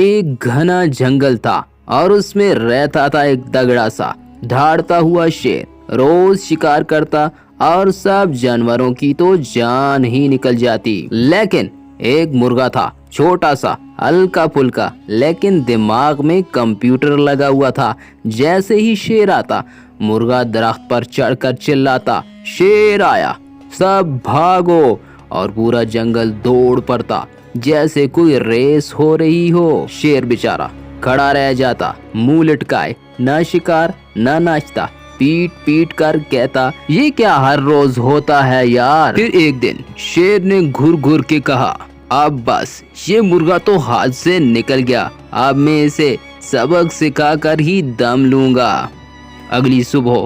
ایک گھنا جنگل تھا اور اس میں رہتا تھا ایک تگڑا سا دھاڑتا ہوا شیر۔ روز شکار کرتا اور سب جانوروں کی تو جان ہی نکل جاتی، لیکن ایک مرغا تھا، چھوٹا سا، ہلکا پھلکا، لیکن دماغ میں کمپیوٹر لگا ہوا تھا۔ جیسے ہی شیر آتا، مرغا درخت پر چڑھ کر چلاتا، شیر آیا، سب بھاگو، اور پورا جنگل دوڑ پڑتا جیسے کوئی ریس ہو رہی ہو۔ شیر بیچارہ کھڑا رہ جاتا، منہ لٹکائے، نہ شکار نہ ناچتا، پیٹ پیٹ کر کہتا یہ کیا ہر روز ہوتا ہے یار۔ پھر ایک دن شیر نے گھر گھر کے کہا اب بس، یہ مرغا تو ہاتھ سے نکل گیا، اب میں اسے سبق سکھا کر ہی دم لوں گا۔ اگلی صبح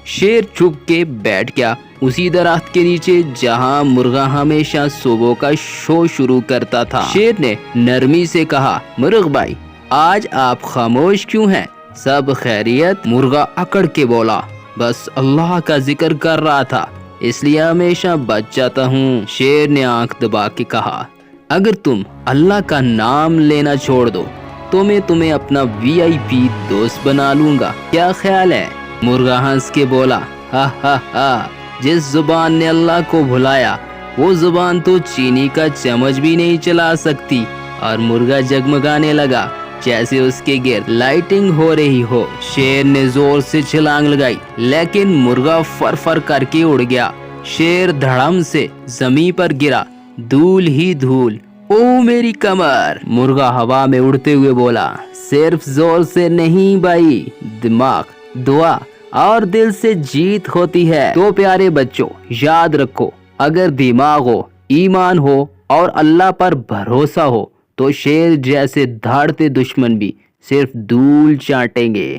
شیر چھپ کے بیٹھ گیا اسی درخت کے نیچے جہاں مرغا ہمیشہ صبح کا شو شروع کرتا تھا۔ شیر نے نرمی سے کہا مرغ بھائی، آج آپ خاموش کیوں ہیں؟ سب خیریت؟ مرغا اکڑ کے بولا بس اللہ کا ذکر کر رہا تھا، اس لیے ہمیشہ بچ جاتا ہوں۔ شیر نے آنکھ دبا کے کہا اگر تم اللہ کا نام لینا چھوڑ دو تو میں تمہیں اپنا VIP دوست بنا لوں گا، کیا خیال ہے؟ مرغا ہنس کے بولا ہا ہا ہا، جس زبان نے اللہ کو بھلایا وہ زبان تو چینی کا چمچ بھی نہیں چلا سکتی۔ اور مرغا جگمگانے لگا جیسے اس کے گرد لائٹنگ ہو رہی ہو۔ شیر نے زور سے چھلانگ لگائی لیکن مرغا فر فر کر کے اڑ گیا۔ شیر دھڑم سے زمین پر گرا، دھول ہی دھول۔ او میری کمر! مرغا ہوا میں اڑتے ہوئے بولا صرف زور سے نہیں بھائی، دماغ، دعا اور دل سے جیت ہوتی ہے۔ تو پیارے بچوں یاد رکھو، اگر دماغ ہو، ایمان ہو اور اللہ پر بھروسہ ہو تو شیر جیسے دھاڑتے دشمن بھی صرف دھول چاٹیں گے۔